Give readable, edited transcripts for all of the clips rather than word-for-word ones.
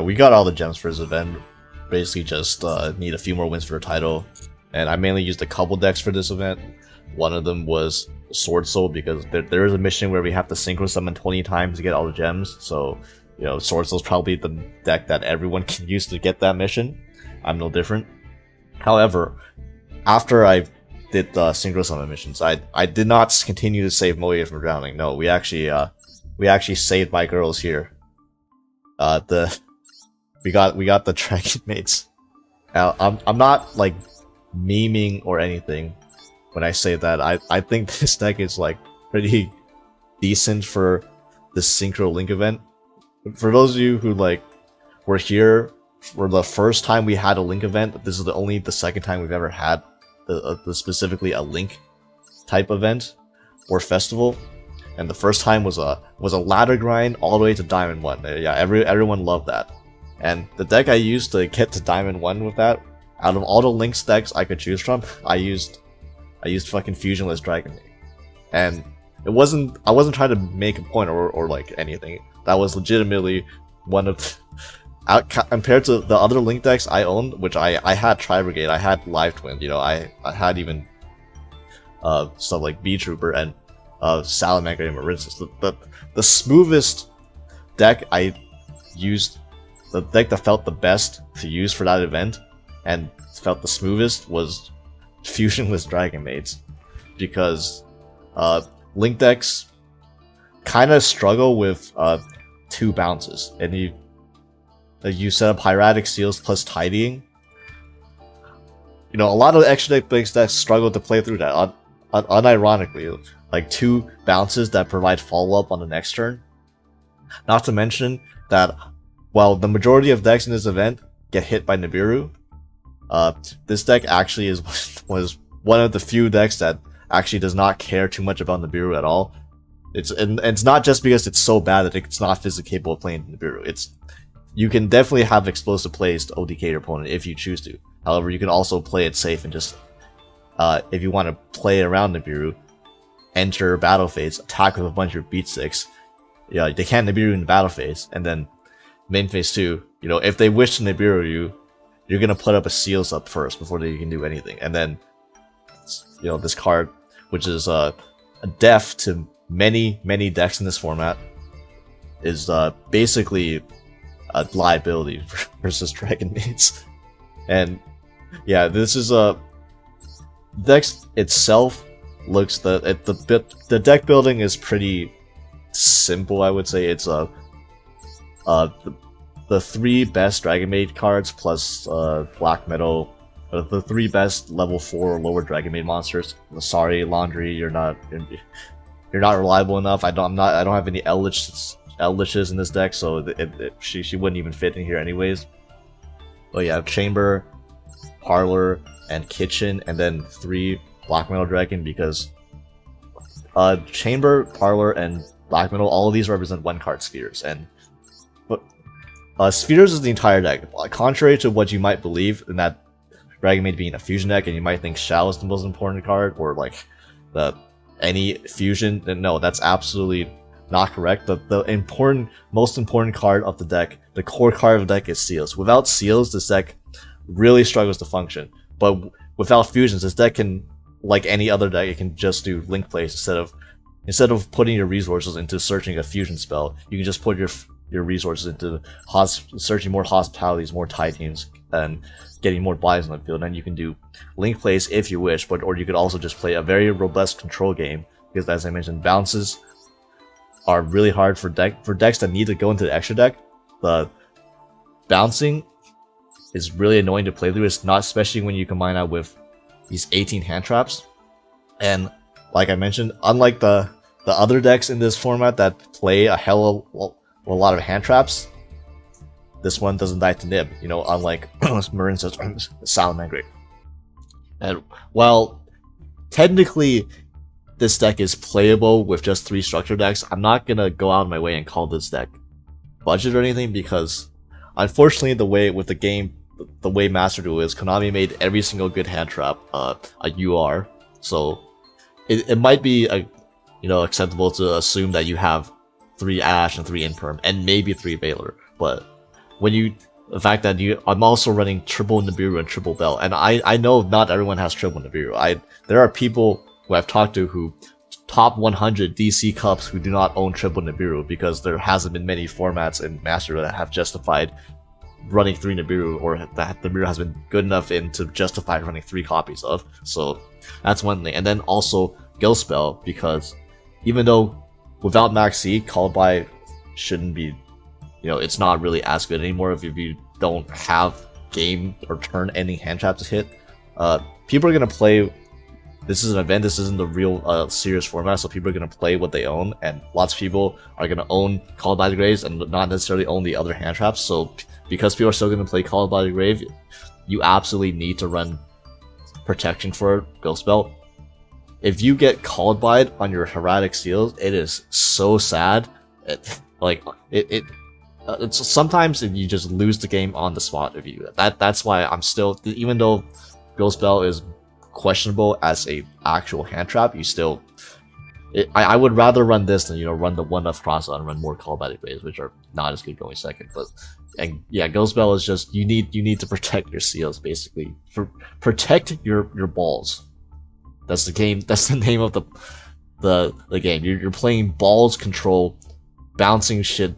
We got all the gems for this event. Basically, just need a few more wins for the title. And I mainly used a couple decks for this event. One of them was Swordsoul because there is a mission where we have to synchro summon 20 times to get all the gems. So, you know, Swordsoul is probably the deck that everyone can use to get that mission. I'm no different. However, after I did the synchro summon missions, I did not continue to save Moe from drowning. No, we actually saved my girls here. We got the DRAGONMAIDs. I'm not like memeing or anything when I say that. I think this deck is like pretty decent for the Synchro Link event. For those of you who like were here for the first time we had a Link event, this is the second time we've ever had specifically a Link type event or festival. And the first time was a ladder grind all the way to Diamond 1. Yeah, everyone loved that. And the deck I used to get to Diamond 1 with that, out of all the Lynx decks I could choose from, I used fucking FUSIONLESS DRAGONMAID. And I wasn't trying to make a point or like anything. That was legitimately one of compared to the other Link decks I owned, which I had Tri-Brigade, I had Live Twin, you know, I had even stuff like B-Trooper and Salamander and Marincess. The smoothest deck I used, the deck that felt the best to use for that event and felt the smoothest was FUSIONLESS DRAGONMAIDs, because Link decks kind of struggle with 2 bounces, and you set up Hieratic Seals plus Tidying. You know, a lot of extra deck decks struggle to play through that. Unironically, like 2 bounces that provide follow-up on the next turn. Not to mention that while the majority of decks in this event get hit by Nibiru, this deck actually was one of the few decks that actually does not care too much about Nibiru at all. It's not just because it's so bad that it's not physically capable of playing Nibiru. You can definitely have explosive plays to ODK your opponent if you choose to. However, you can also play it safe and just, if you want to play around Nibiru, enter battle phase, attack with a bunch of beat sticks. Yeah, they can't Nibiru in the battle phase, and then main phase 2, you know, if they wish to Nibiru you, you're gonna put up a Seals up first before they can do anything. And then, you know, this card, which is a death to many decks in this format, is basically a liability versus DRAGONMAIDs. And yeah, this is the deck itself looks the deck building is pretty simple, I would say. It's the 3 best DRAGONMAID cards plus black metal, the 3 best level 4 or lower DRAGONMAID monsters. Sorry, Laundry, you're not reliable enough. I don't have any Eldritches in this deck, so she wouldn't even fit in here anyways. But yeah, Chamber, Parlor, and Kitchen, and then 3 Black Metal Dragon, because Chamber, Parlor, and Black Metal, all of these represent 1-card spheres, but spheres is the entire deck. Contrary to what you might believe, in that DRAGONMAID being a fusion deck, and you might think Shao is the most important card, or like any fusion. No, that's absolutely not correct. The most important card of the deck, the core card of the deck, is Seals. Without Seals, this deck really struggles to function. But without fusions, this deck can, like any other deck, it can just do link plays instead of putting your resources into searching a fusion spell. You can just put your resources into searching more hospitalities, more Titans, and getting more buys on the field. And you can do link plays if you wish, or you could also just play a very robust control game, because as I mentioned, bounces are really hard for decks that need to go into the extra deck. The bouncing is really annoying to play through. It's not, especially when you combine that with these 18 hand traps. And like I mentioned, unlike the other decks in this format that play a lot of hand traps, this one doesn't die to nib, you know, unlike Marincess or Salamander. And while technically this deck is playable with just 3 structure decks, I'm not gonna go out of my way and call this deck budget or anything, because unfortunately the way Master Duel is, Konami made every single good hand trap a UR, so it might be acceptable to assume that you have 3 Ash and 3 Imperm and maybe 3 Baylor, but the fact that I'm also running triple Nibiru and triple Bell, and I know not everyone has triple Nibiru. There are people who I've talked to who top 100 DC Cups who do not own triple Nibiru because there hasn't been many formats in Master that have justified running 3 Nibiru, or that Nibiru has been good enough to justify running 3 copies of. So that's one thing. And then also Ghost Spell, because even though without Max C, Called By shouldn't be, it's not really as good anymore if you don't have game or turn ending hand trap to hit. People are gonna play. This is an event. This isn't the real serious format, so people are gonna play what they own, and lots of people are gonna own Called By the Graves and not necessarily own the other hand traps. So because people are still gonna play Called By the Grave, you absolutely need to run protection for Ghost Spell. If you get Called By on your Heraldic Seals, it is so sad. It's sometimes you just lose the game on the spot. If you that's why I'm still, even though Ghost Spell is questionable as a actual hand trap, I would rather run this than run the 1-up cross and run more Called By the Graves, which are not as good going second. And yeah, Ghost Spell is just you need to protect your seals, basically. Protect your balls. That's the game. That's the name of the game. You're playing balls control, bouncing shit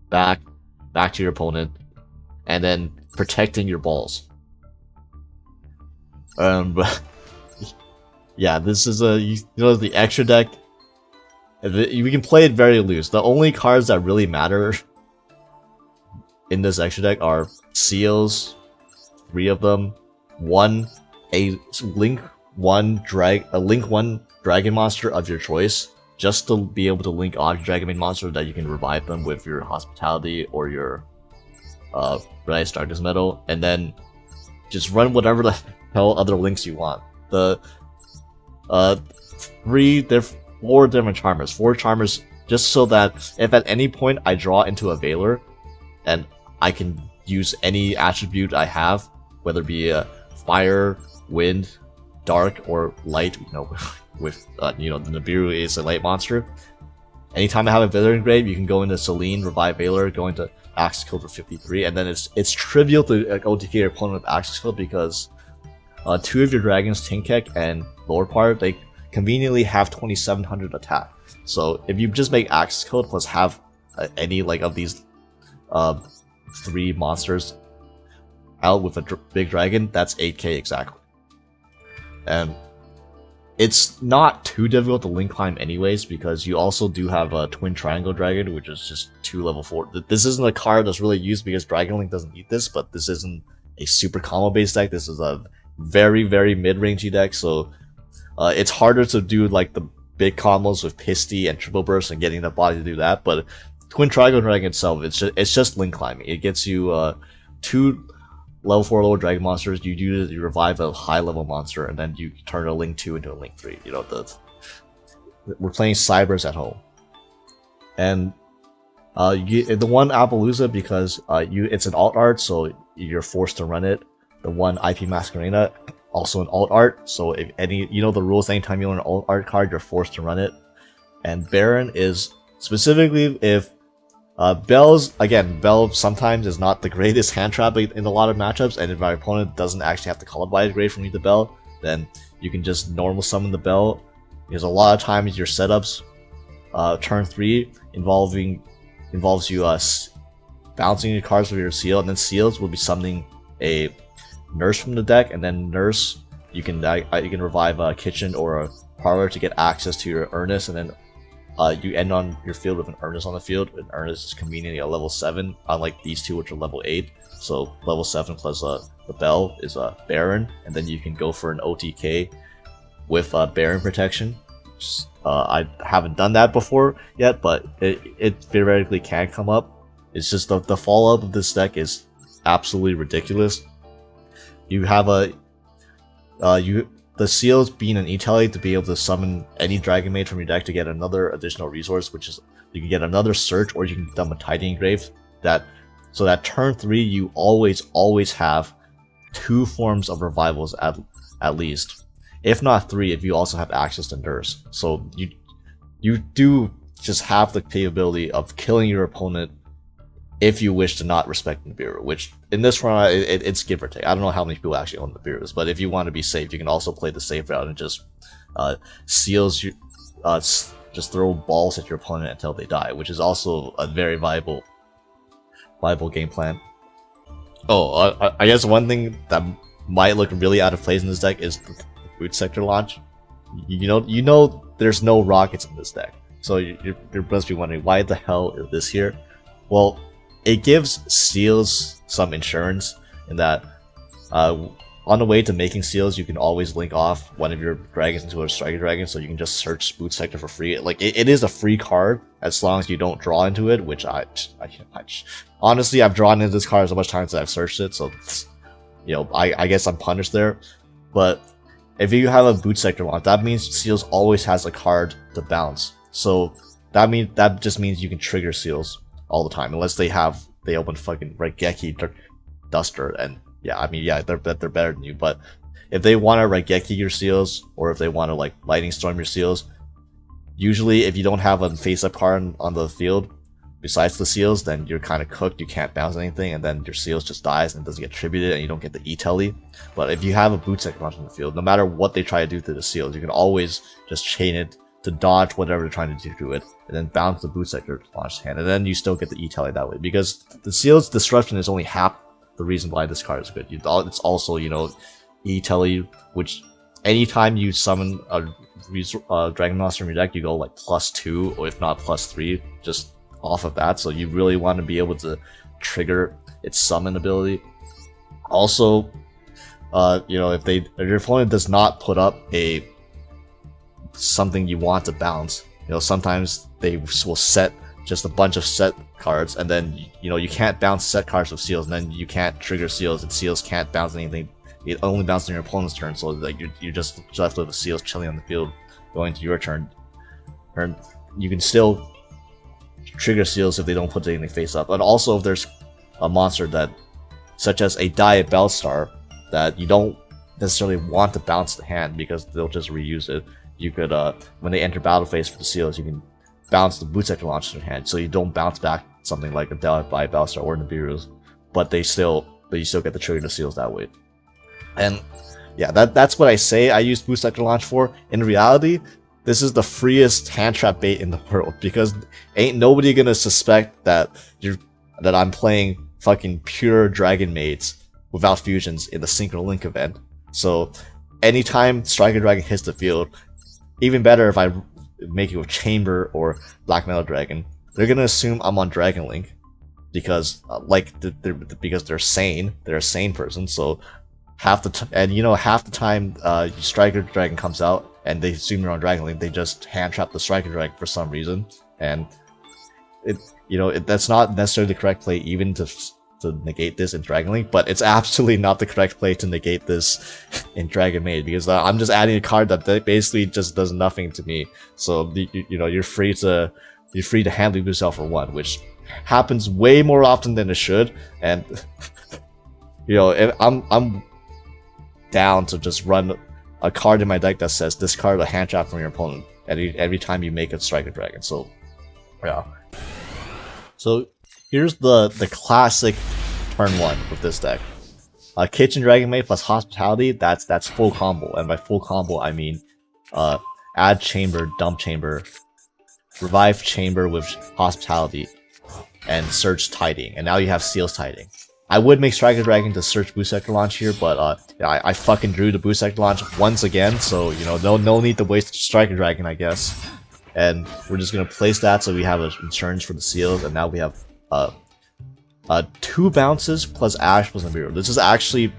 back to your opponent, and then protecting your balls. Yeah, this is the extra deck. We can play it very loose. The only cards that really matter in this extra deck are Seals, 3 of them, a Link 1 Dragon monster of your choice, just to be able to link off your DRAGONMAID monster that you can revive them with your Hospitality or your Rise Darkness Metal, and then just run whatever the hell other links you want. There are 4 different Charmers. 4 Charmers just so that if at any point I draw into a Veiler, and I can use any attribute I have, whether it be a Fire, Wind, Dark, or Light, with the Nibiru is a light monster. Anytime I have a Veiler in grade, you can go into Selene, revive Veiler, go into Axis Code for 53, and then it's trivial to OTK your opponent with Axis Code because 2 of your dragons, Tinkek and Lord Part, they conveniently have 2700 attack. So if you just make Axis Code plus have any of these 3 monsters out with a big dragon, that's 8k exactly. And it's not too difficult to link climb anyways, because you also do have a Twin Triangle Dragon, which is just 2 level 4. This isn't a card that's really used because Dragon Link doesn't need this, but this isn't a super combo based deck. This is a very, very mid-rangey deck, so it's harder to do the big combos with Pisty and Triple Burst and getting the body to do that, but Twin Triangle Dragon itself, it's just link climbing. It gets you 2 level 4 lower dragon monsters, you revive a high level monster, and then you turn a Link 2 into a Link 3. We're playing Cybers at home. And the one Appaloosa, because it's an alt art, so you're forced to run it. The one IP Masquerena, also an alt art, so if the rules, anytime you own an alt art card, you're forced to run it. And Baron is specifically if Bell sometimes is not the greatest hand trap in a lot of matchups, and if my opponent doesn't actually have to Call By the Grave for me to Bell, then you can just normal summon the Bell. Because a lot of times your setups, turn 3 involves you bouncing your cards with your Seal, and then Seals will be summoning a Nurse from the deck, and then Nurse you can revive a Kitchen or a Parlor to get access to your Earnest, and then you end on your field with an Earnest on the field, and Earnest is conveniently a level 7, unlike these two which are level 8. So level 7 plus the Bell is a Baron, and then you can go for an OTK with Baron protection. I haven't done that before yet, but it theoretically can come up. It's just the follow-up of this deck is absolutely ridiculous. You have the Seals being an E-Tally to be able to summon any DRAGONMAID from your deck to get another additional resource, which is you can get another Search, or you can dump a Tidy Engrave. So that turn 3 you always have 2 forms of revivals at least, if not 3 if you also have access to Nurse. So you do just have the capability of killing your opponent if you wish to not respect Nibiru, which in this run it's give or take. I don't know how many people actually own Nibirus, but if you want to be safe, you can also play the safe route and just seals you, just throw balls at your opponent until they die, which is also a very viable game plan. Oh, I guess one thing that might look really out of place in this deck is the boot sector launch. You know, there's no rockets in this deck, so you're supposed to be wondering why the hell is this here. Well, it gives seals some insurance in that on the way to making seals, you can always link off one of your dragons into a striker dragon, so you can just search boot sector for free. Like it is a free card as long as you don't draw into it, which I honestly I've drawn into this card so much times that I've searched it, so you know I guess I'm punished there. But if you have a boot sector launch, that means seals always has a card to bounce. So that just means you can trigger seals all the time, unless they open fucking Raigeki Duster, and yeah, I mean, yeah, they're better than you. But if they want to Raigeki your seals, or if they want to like Lightning Storm your seals, usually if you don't have a face-up card on the field besides the seals, then you're kind of cooked. You can't bounce anything, and then your seals just dies and it doesn't get tributed, and you don't get the E-Telly. But if you have a boot sector launch on the field, no matter what they try to do to the seals, you can always just chain it to dodge whatever they're trying to do to it, and then bounce the boot sector launch hand, and then you still get the E-Telly that way, because the seals disruption is only half the reason why this card is good. It's also, you know, E-Telly, which anytime you summon a Dragon Monster in your deck, you go like +2 or if not +3 just off of that, so you really want to be able to trigger its summon ability. Also, you know, if your opponent does not put up something you want to bounce, you know, sometimes they will set just a bunch of set cards, and then you know you can't bounce set cards with seals, and then you can't trigger seals, and seals can't bounce anything. It only bounces on your opponent's turn, so like you're just left with the seals chilling on the field going to your turn. And you can still trigger seals if they don't put anything face up. And also if there's a monster that, such as a Diet Bellstar, that you don't necessarily want to bounce the hand because they'll just reuse it, you could when they enter battle phase for the seals, you can bounce the boot sector launch in your hand, so you don't bounce back something like a Diet Bellstar or Nibiru's, but you still get the trigger the seals that way. And yeah, that's what I say I use boot sector launch for. In reality, this is the freest hand trap bait in the world, because ain't nobody gonna suspect that I'm playing fucking pure Dragonmaids without fusions in the Synchro Link event. So anytime Striker Dragon hits the field, even better if I make it with Chamber or Black Metal Dragon, they're gonna assume I'm on Dragon Link because because they're sane. They're a sane person. So half the time Striker Dragon comes out and they assume you're on Dragon Link, they just hand trap the Striker Dragon for some reason, and that's not necessarily the correct play even to negate this in Dragon Link, but it's absolutely not the correct play to negate this in Dragonmaid, because I'm just adding a card that basically just does nothing to me. So you're free to hand loop yourself for one, which happens way more often than it should. And if I'm down to just run a card in my deck that says discard a hand trap from your opponent every time you make a Striker Dragon. So yeah. So here's the classic turn 1 with this deck. Kitchen Dragonmaid plus Hospitality, that's full combo, and by full combo I mean add Chamber, dump Chamber, revive Chamber with Hospitality, and search Tiding, and now you have Seals Tiding. I would make Striker Dragon to search Boost Sector Launch here, but I fucking drew the Boost Sector Launch once again, so no need to waste Striker Dragon, I guess. And we're just gonna place that so we have an insurance for the seals, and now we have 2 bounces plus Ash plus Nibiru. This is actually,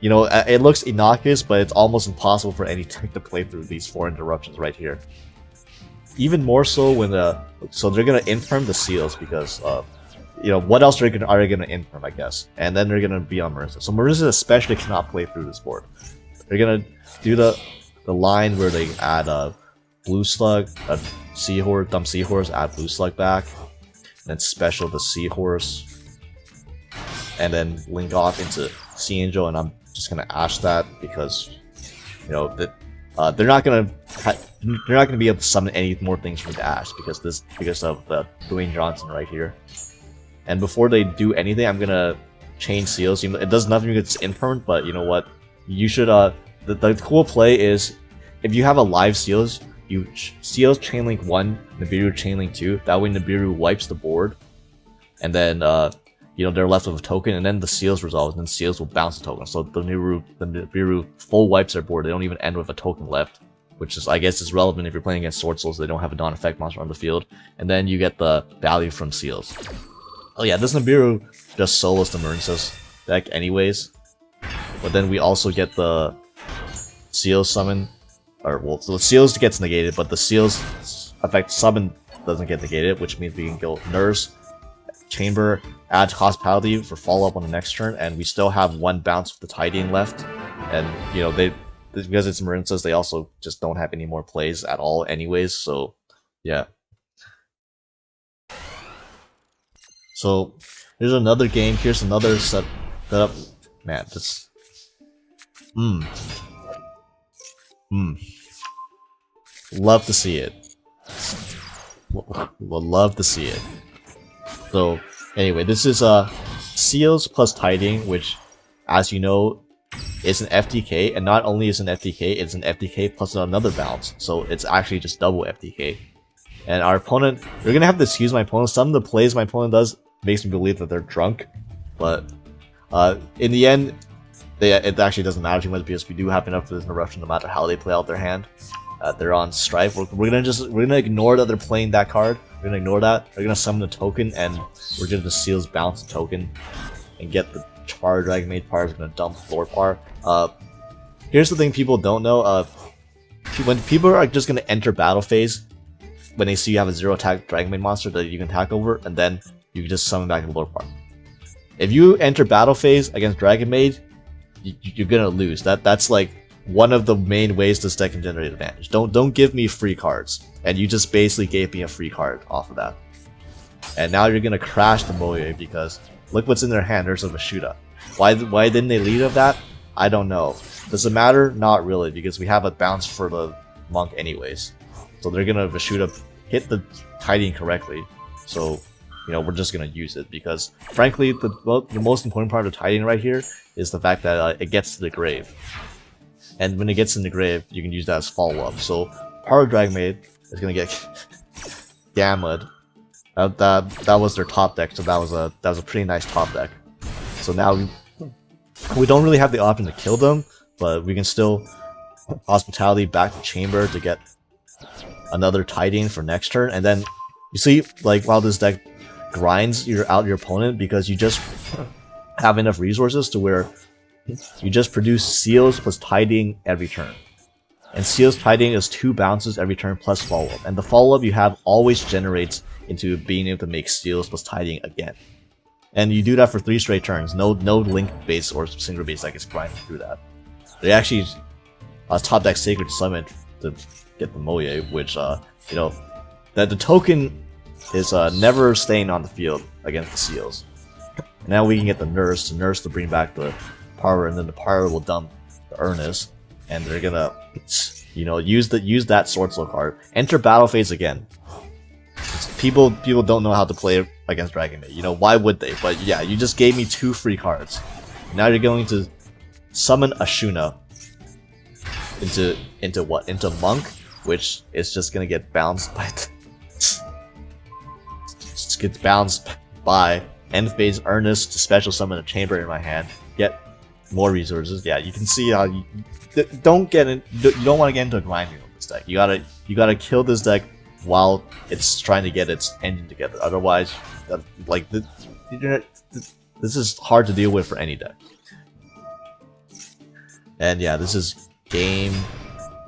it looks innocuous, but it's almost impossible for any deck to play through these 4 interruptions right here. Even more so when so they're gonna infirm the seals because what else are they gonna infirm, I guess, and then they're gonna be on Marincess. So Marincess especially cannot play through this board. They're gonna do the line where they add Blue Slug, Seahorse, dump Seahorse, add Blue Slug back, then special the Seahorse, and then link off into Sea Angel, and I'm just gonna Ash that because they're not gonna be able to summon any more things from the Ash because of the Dwayne Johnson right here. And before they do anything, I'm gonna chain seals. It does nothing because it's impermanent, but you know what? You should the cool play is if you have a live seals, you seals chainlink 1, Nibiru chainlink 2. That way Nibiru wipes the board, and then you know, they're left with a token, and then the seals resolve, and then seals will bounce the token. So the Nibiru full wipes their board. They don't even end with a token left, which is, I guess, is relevant if you're playing against Swordsoul, so they don't have a non-effect monster on the field. And then you get the value from seals. Oh yeah, this Nibiru just solos the Marincess deck anyways. But then we also get the seals summon, or well, so the seals gets negated, but the seals effect summon doesn't get negated, which means we can go Nurse, Chamber, add Hospitality for follow-up on the next turn, and we still have 1 bounce with the Tidying left. And, you know, because it's Marincess, they also just don't have any more plays at all anyways, so, yeah. So, here's another game, here's another setup. Man, this... Love to see it. Love to see it. So, anyway, this is Seals plus Tidying, which, as you know, is an FTK, and not only is an FTK, it's an FTK plus another bounce, so it's actually just double FTK. And our opponent, you're gonna have to excuse my opponent, some of the plays my opponent does makes me believe that they're drunk, but in the end, it actually doesn't matter too much because we do have enough of this interruption no matter how they play out their hand. They're on Strife. We're gonna ignore that they're playing that card. We're gonna ignore that. They're gonna summon the token, and we're gonna just Seals bounce the token and get the Power DRAGONMAID power. Is gonna dump floor power. Here's the thing people don't know. When people are just gonna enter battle phase, when they see you have a 0 attack DRAGONMAID monster that you can attack over, and then you can just summon back the floor power. If you enter battle phase against DRAGONMAID, you're gonna lose. That's like one of the main ways this deck can generate advantage. Don't give me free cards, and you just basically gave me a free card off of that. And now you're gonna crash the Moye because look what's in their hand. There's a Vashuda. Why didn't they lead of that? I don't know. Does it matter? Not really, because we have a bounce for the monk anyways. So they're gonna Vashuda hit the Tidying correctly. So you know, we're just gonna use it because frankly the most important part of the Tidying right here is the fact that it gets to the grave. And when it gets in the grave, you can use that as follow-up. So, Power DRAGONMAID is gonna get Gammaed. That was their top deck, so that was a pretty nice top deck. So now we don't really have the option to kill them, but we can still Hospitality back to Chamber to get another Tidying for next turn. And then you see, like while this deck grinds your opponent because you just have enough resources to where you just produce Seals plus Tidying every turn. And Seals Tidying is 2 bounces every turn plus follow-up. And the follow-up you have always generates into being able to make Seals plus Tidying again. And you do that for 3 straight turns. No Link base or Synchro base that gets grinded through that. They actually top deck Sacred Summon to get the Moye, which you know, that the token is never staying on the field against the Seals. Now we can get the Nurse to bring back the power, and then the power will dump the Earnest, and they're gonna, you know, use that Swordsoul card. Enter battle phase again. People don't know how to play against DRAGONMAID. You know, why would they? But yeah, you just gave me 2 free cards. Now you're going to summon Ashuna into what? Into Monk, which is just gonna get bounced by. Just gets bounced by end phase Earnest to special summon a Chamber in my hand. Get more resources. Yeah, you can see how you don't get in. You don't want to get into a grinding of this deck. You gotta kill this deck while it's trying to get its engine together. Otherwise, like this is hard to deal with for any deck. And yeah, this is game.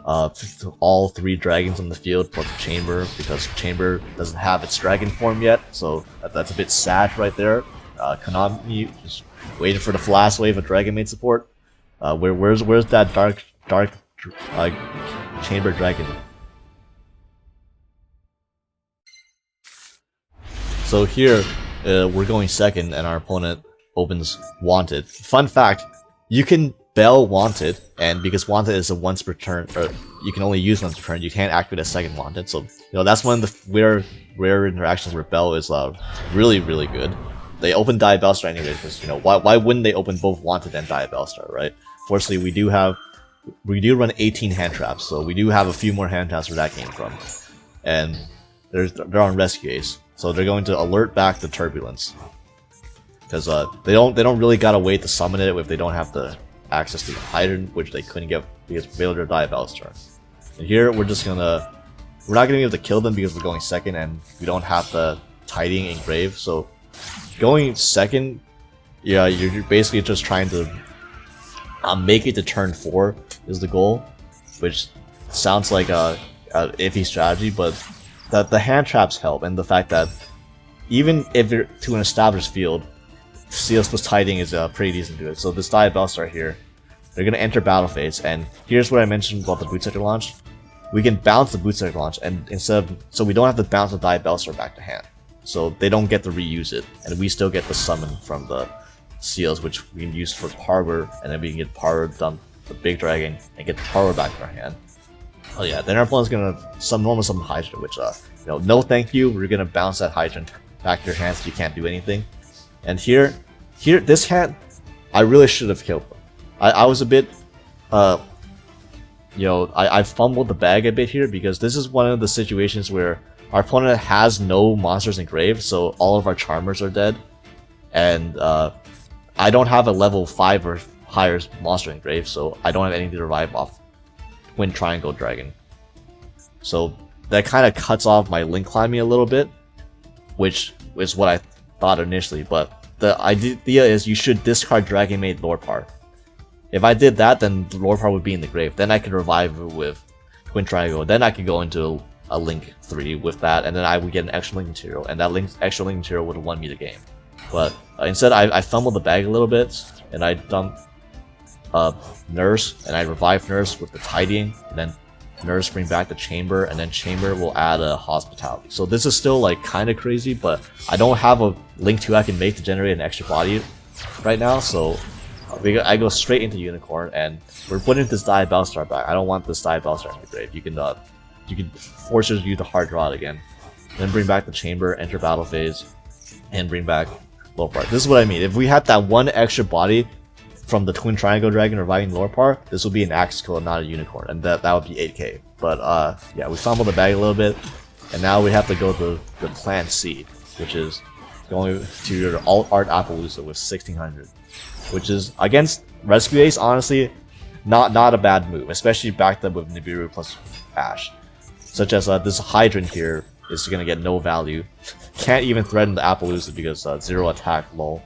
All 3 dragons on the field plus the Chamber, because Chamber doesn't have its dragon form yet, so that's a bit sad right there. Konami just waiting for the last wave of DRAGONMAID support. Where's that dark Chamber dragon? So here we're going second, and our opponent opens Wanted. Fun fact: you can Bell Wanted, and because Wanted is a once per turn, or you can only use once per turn, you can't activate a second Wanted. So you know that's one of the rare interactions where Bell is really good. they open Diabellstar anyway, because, you know, why wouldn't they open both Wanted and Diabellstar, right? Fortunately, we do run 18 hand traps, so we do have a few more hand traps where that came from. And they're on Rescue Ace, so they're going to alert back the Turbulence. Because they don't really got a way to summon it if they don't have the access to the Hydrant, which they couldn't get because Failure Diabellstar. And here we're not gonna be able to kill them because we're going second and we don't have the Tidying Engrave. So going second, yeah, you're basically just trying to make it to turn 4 is the goal, which sounds like a iffy strategy, but the hand traps help, and the fact that even if you're to an established field, Seals plus Tidying is pretty decent to it. So this Diabellstar here, they're gonna enter battle phase, and here's what I mentioned about the Boot Sector launch. We can bounce the Boot Sector launch, and so we don't have to bounce the Diabellstar back to hand. So they don't get to reuse it, and we still get the summon from the Seals, which we can use for Power, and then we can get Power, dump the Big Dragon, and get the Power back in our hand. Oh yeah, then our opponent's gonna normal summon Hydra, which you know, no thank you. We're gonna bounce that Hydra back to your hand so you can't do anything. And here, this hand, I really should have killed them. I was a bit, you know, I fumbled the bag a bit here because this is one of the situations where our opponent has no monsters engraved, so all of our Charmers are dead, and I don't have a level 5 or higher monster engraved, so I don't have anything to revive off Twin Triangle Dragon. So that kind of cuts off my link climbing a little bit, which is what I thought initially, but the idea is you should discard DRAGONMAID Lore Par. If I did that, then the Lore Par would be in the grave. Then I could revive it with Twin Triangle. Then I could go into a Link 3 with that, and then I would get an extra Link material, and that extra Link material would have won me the game. But instead, I fumbled the bag a little bit, and I dumped Nurse, and I revived Nurse with the Tidying, and then Nurse bring back the Chamber, and then Chamber will add a Hospitality. So this is still like kind of crazy, but I don't have a Link 2 I can make to generate an extra body right now, so I go straight into Unicorn, and we're putting this Diabellstar back. I don't want this Diabellstar in the grave. You can force you to hard draw it again, then bring back the Chamber, enter battle phase, and bring back Lore Par. This is what I mean. If we had that one extra body from the Twin Triangle Dragon reviving Lore Par, this would be an Axis Kill and not a Unicorn, and that would be 8k. But yeah, we fumbled the bag a little bit, and now we have to go to the Plan C, which is going to your Alt Art Appaloosa with 1600, which is against Rescue Ace, honestly, not a bad move, especially backed up with Nibiru plus Ash. Such as this Hydrant here is gonna get no value, can't even threaten the Appaloosa because 0 attack, lol.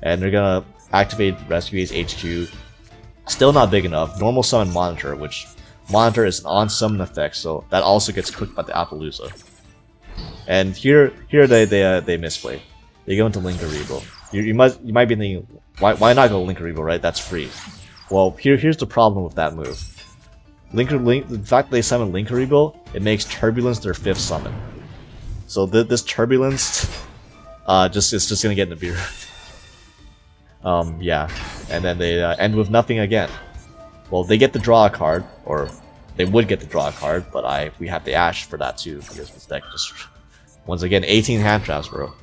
And they're gonna activate Rescue Ace HQ. Still not big enough. Normal summon Monitor, which Monitor is an on-summon effect, so that also gets cooked by the Appaloosa. And here they misplay. They go into Linkuriboh. You might be thinking, why not go Linkuriboh, right? That's free. Well, here's the problem with that move. The fact that they summon Linkuriboh, it makes Turbulence their 5th summon. So this Turbulence, it's just gonna get in the beer. Yeah, and then they end with nothing again. Well, they get to draw a card, or they would get to draw a card, but we have the Ash for that too, because this deck just, once again, 18 hand traps, bro.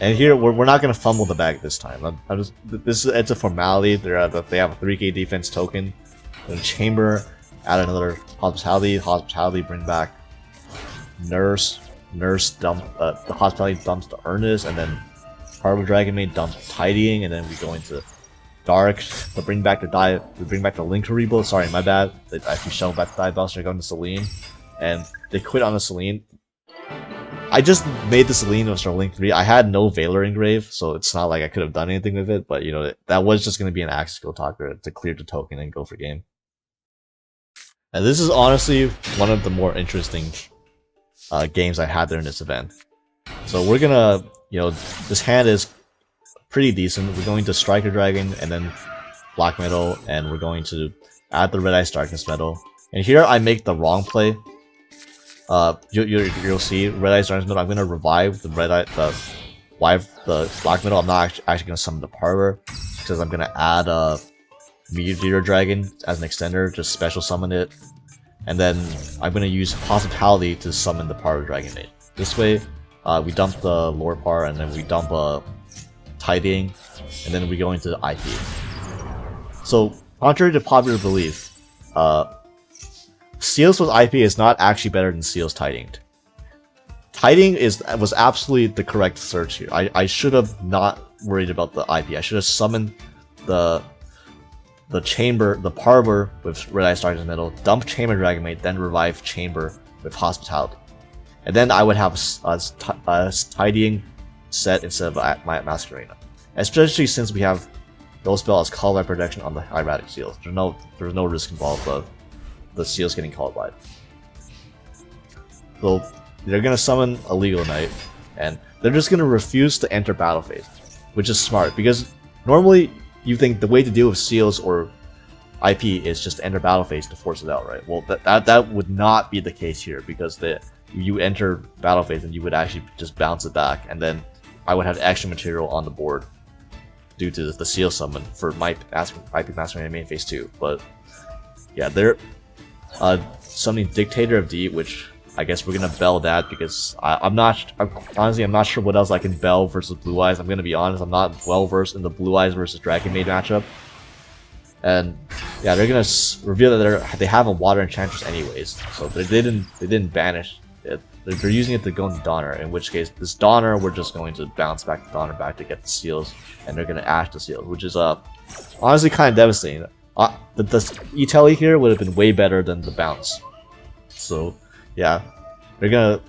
And here, we're not gonna fumble the bag this time. It's a formality. They have a 3k defense token. Then Chamber, add another Hospitality, bring back Nurse dump, the Hospitality dumps the Earnest, and then Harbor DRAGONMAID dumps Tidying, and then we go into Dark to bring back the Linkuriboh. Sorry, my bad. They actually shovel back the Diabellstar, going to Selene, and they quit on the Selene. I just made the Selene with Link 3. I had no Valor engrave, so it's not like I could have done anything with it, but you know, that was just going to be an Axis Kill talker to clear the token and go for game. And this is honestly one of the more interesting games I had during this event. So we're gonna, you know, this hand is pretty decent. We're going to Striker Dragon and then Black Metal, and we're going to add the Red Ice Darkness Metal. And here I make the wrong play. You'll see Red Ice Darkness Metal. I'm gonna revive the the Black Metal. I'm not actually gonna summon the Parlor because I'm gonna add Meteor Dragon as an extender, just special summon it, and then I'm gonna use Hospitality to summon the Power DRAGONMAID. This way, we dump the lore part, and then we dump tidying, and then we go into IP. So, contrary to popular belief, Seals with IP is not actually better than Seals tidying. Tidying was absolutely the correct search here. I should have not worried about the IP. I should have summoned the chamber, the Parlor with Red Eye Stars in the middle, dump Chamber DRAGONMAID, then revive Chamber with Hospitality. And then I would have a tidying set instead of my Master Arena. Especially since we have no spell as Call by Protection on the Hieratic Seals. There's no risk involved of the Seals getting called by. So they're gonna summon a Legal Knight, and they're just gonna refuse to enter battle phase, which is smart because normally you think the way to deal with Seals or IP is just enter battle phase to force it out, right? Well, that would not be the case here because you enter battle phase and you would actually just bounce it back, and then I would have extra material on the board due to the Seal summon for my IP Master Arena main phase 2. But yeah, they're summoning Dictator of D, which I guess we're gonna bell that because honestly I'm not sure what else I can bell versus Blue Eyes. I'm gonna be honest, I'm not well versed in the Blue Eyes versus DRAGONMAID matchup. And yeah, they're gonna reveal that they have a Water Enchantress anyways, so they didn't banish it. They're using it to go into Donner, in which case this Donner we're just going to bounce back to Donner back to get the Seals, and they're gonna Ash the Seals, which is honestly kind of devastating. The E-Telly here would have been way better than the bounce. So yeah, they're gonna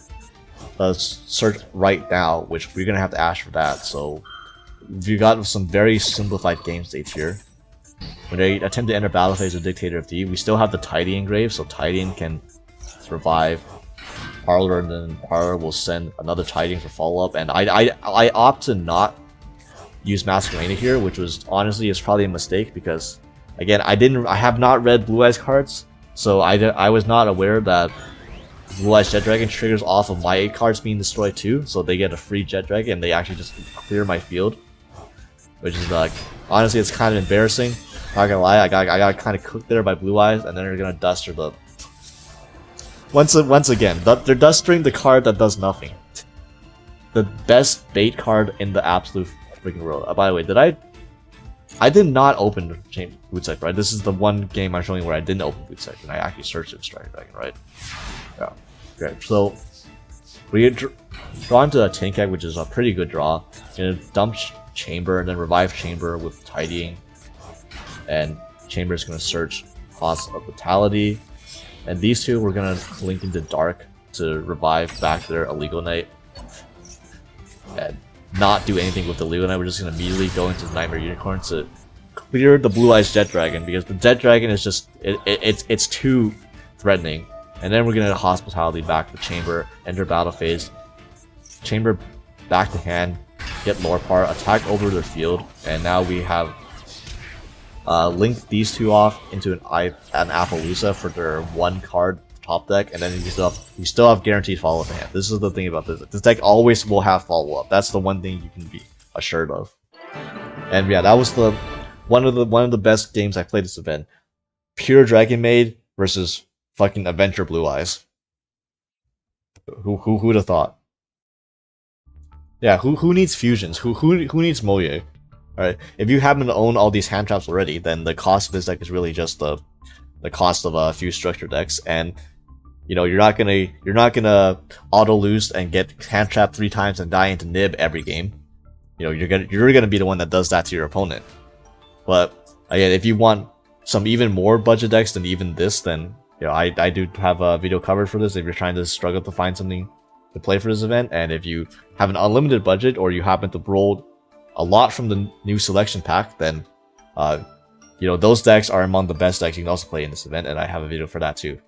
search right now, which we're gonna have to Ash for that. So you got some very simplified game states here. When they attempt to enter battle phase with Dictator of D, we still have the Tidy engrave, so Tidying can survive Parlor, and then Parlor will send another Tidying for follow-up. And I opt to not use Master Arena here, which was honestly is probably a mistake because again I have not read Blue Eyes cards, so I was not aware that Blue Eyes Jet Dragon triggers off of my 8 cards being destroyed too, so they get a free Jet Dragon and they actually just clear my field, which is like honestly it's kind of embarrassing. Not gonna lie, I got kind of cooked there by Blue Eyes, and then they're gonna Duster the. Once again, they're dustering the card that does nothing. The best bait card in the absolute freaking world. By the way, I did not open Boot Sect, right? This is the one game I'm showing where I didn't open Boot Sect, and I actually searched it Strike Dragon, right? Yeah. Okay, so we get drawn to a Tinkag, which is a pretty good draw. Gonna dump Chamber and then revive Chamber with Tidying, and Chamber is gonna search Hospitality, and these two we're gonna link into Dark to revive back their Illegal Knight, and not do anything with the Illegal Knight. We're just gonna immediately go into Nightmare Unicorn to clear the Blue Eyes Jet Dragon because the Jet Dragon is just it's too threatening. And then we're gonna Hospitality back to Chamber, enter battle phase, Chamber back to hand, get lore part, attack over their field, and now we have linked these two off into an Appaloosa for their 1 card top deck, and then you still have guaranteed follow up in hand. This is the thing about this. This deck always will have follow up. That's the one thing you can be assured of. And yeah, that was one of the best games I played this event. Pure DRAGONMAID versus fucking Adventure Blue Eyes. Who'd have thought? Yeah, who needs fusions? Who needs Moye? Alright, if you happen to own all these hand traps already, then the cost of this deck is really just the cost of a few structure decks, and you know you're not gonna auto lose and get hand trapped 3 times and die into Nib every game. You know you're gonna be the one that does that to your opponent. But again, if you want some even more budget decks than even this, then you know I do have a video covered for this if you're trying to struggle to find something to play for this event, and if you have an unlimited budget or you happen to roll a lot from the new selection pack, then you know those decks are among the best decks you can also play in this event, and I have a video for that too.